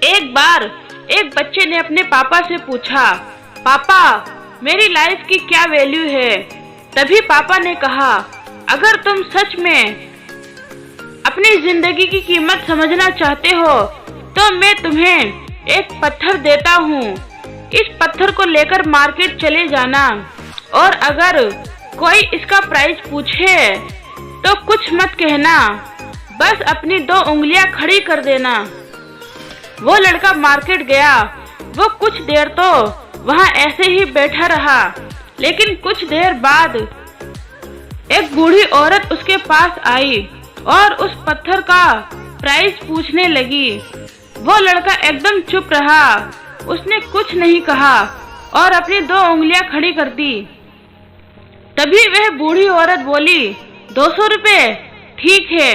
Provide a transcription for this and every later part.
एक बार एक बच्चे ने अपने पापा से पूछा, पापा मेरी लाइफ की क्या वैल्यू है। तभी पापा ने कहा, अगर तुम सच में अपनी जिंदगी की कीमत समझना चाहते हो तो मैं तुम्हें एक पत्थर देता हूँ। इस पत्थर को लेकर मार्केट चले जाना और अगर कोई इसका प्राइस पूछे तो कुछ मत कहना, बस अपनी 2 उंगलियां खड़ी कर देना। वो लड़का मार्केट गया। वो कुछ देर तो वहाँ ऐसे ही बैठा रहा, लेकिन कुछ देर बाद एक बूढ़ी औरत उसके पास आई और उस पत्थर का प्राइस पूछने लगी। वो लड़का एकदम चुप रहा, उसने कुछ नहीं कहा और अपनी 2 उंगलियां खड़ी कर दी। तभी वह बूढ़ी औरत बोली, 200 रुपए, ठीक है,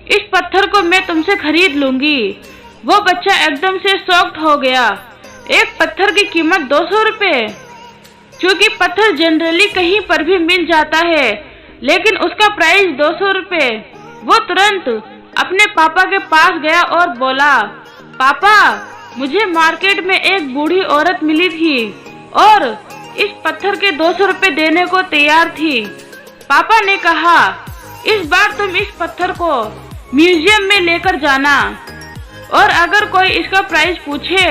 इस पत्थर को मैं तुमसे खरीद लूंगी। वो बच्चा एकदम से शॉक्ड हो गया। एक पत्थर की कीमत 200 रुपए। क्योंकि पत्थर जनरली कहीं पर भी मिल जाता है, लेकिन उसका प्राइस 200 रुपए। वो तुरंत अपने पापा के पास गया और बोला, पापा मुझे मार्केट में एक बूढ़ी औरत मिली थी और इस पत्थर के 200 रुपए देने को तैयार थी। पापा ने कहा, इस बार तुम इस पत्थर को म्यूजियम में लेकर जाना और अगर कोई इसका प्राइस पूछे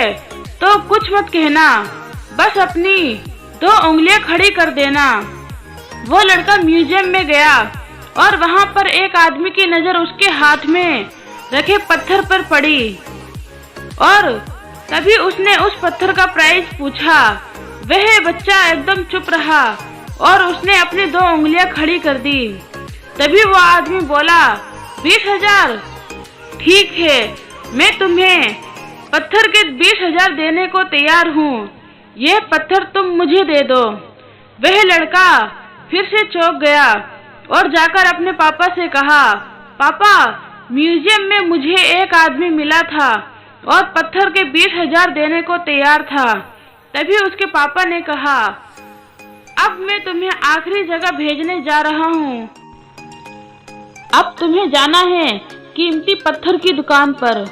तो कुछ मत कहना, बस अपनी 2 उंगलियां खड़ी कर देना। वो लड़का म्यूजियम में गया और वहाँ पर एक आदमी की नजर उसके हाथ में रखे पत्थर पर पड़ी और तभी उसने उस पत्थर का प्राइस पूछा। वह बच्चा एकदम चुप रहा और उसने अपनी 2 उंगलियां खड़ी कर दी। तभी वो आदमी बोला, 20,000, ठीक है, मैं तुम्हें पत्थर के 20,000 देने को तैयार हूँ। यह पत्थर तुम मुझे दे दो। वह लड़का फिर से चौंक गया और जाकर अपने पापा से कहा, पापा म्यूजियम में मुझे एक आदमी मिला था और पत्थर के 20,000 देने को तैयार था। तभी उसके पापा ने कहा, अब मैं तुम्हें आखिरी जगह भेजने जा रहा हूँ। अब तुम्हें जाना है कीमती पत्थर की दुकान पर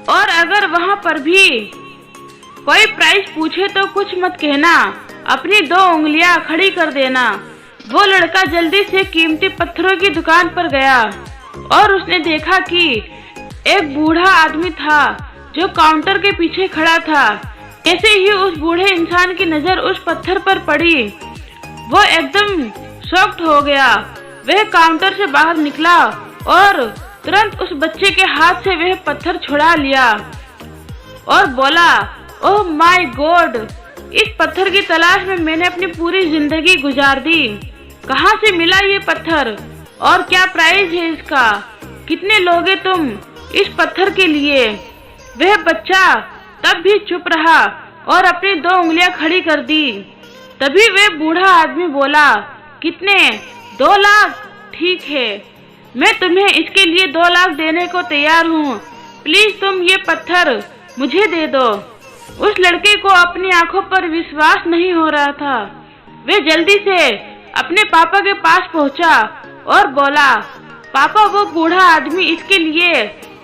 और अगर वहाँ पर भी कोई प्राइस पूछे तो कुछ मत कहना, अपनी 2 उंगलियां खड़ी कर देना। वो लड़का जल्दी से कीमती पत्थरों की दुकान पर गया और उसने देखा कि एक बूढ़ा आदमी था जो काउंटर के पीछे खड़ा था। ऐसे ही उस बूढ़े इंसान की नजर उस पत्थर पर पड़ी। वो एकदम शॉक्ड हो गया। वह काउंटर से बाहर निकला और तुरंत उस बच्चे के हाथ से वह पत्थर छुड़ा लिया और बोला, ओह माय गॉड, इस पत्थर की तलाश में मैंने अपनी पूरी जिंदगी गुजार दी। कहाँ से मिला ये पत्थर और क्या प्राइस है इसका? कितने लोगे तुम इस पत्थर के लिए? वह बच्चा तब भी चुप रहा और अपनी 2 उंगलियां खड़ी कर दी। तभी वह बूढ़ा आदमी बोला, कितने? 2 लाख, ठीक है, मैं तुम्हें इसके लिए 2 लाख देने को तैयार हूँ। प्लीज तुम ये पत्थर मुझे दे दो। उस लड़के को अपनी आंखों पर विश्वास नहीं हो रहा था। वह जल्दी से अपने पापा के पास पहुंचा और बोला, पापा वो बूढ़ा आदमी इसके लिए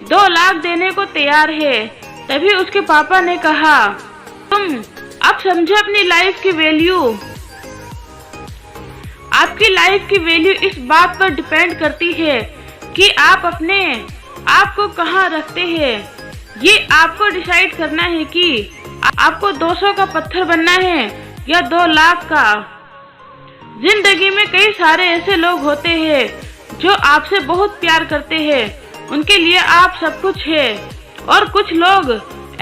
2 लाख देने को तैयार है। तभी उसके पापा ने कहा, तुम अब समझो अपनी लाइफ की वैल्यू। आपकी लाइफ की वैल्यू इस बात पर डिपेंड करती है कि आप अपने आप को कहाँ रखते हैं। ये आपको डिसाइड करना है कि आपको 200 का पत्थर बनना है या 2 लाख का। जिंदगी में कई सारे ऐसे लोग होते हैं जो आपसे बहुत प्यार करते हैं, उनके लिए आप सब कुछ है, और कुछ लोग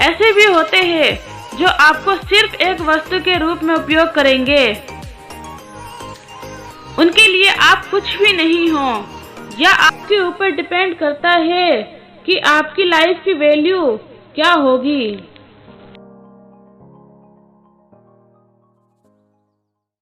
ऐसे भी होते हैं जो आपको सिर्फ एक वस्तु के रूप में उपयोग करेंगे। उनके लिए आप कुछ भी नहीं हो। या आपके ऊपर डिपेंड करता है कि आपकी लाइफ की वैल्यू क्या होगी।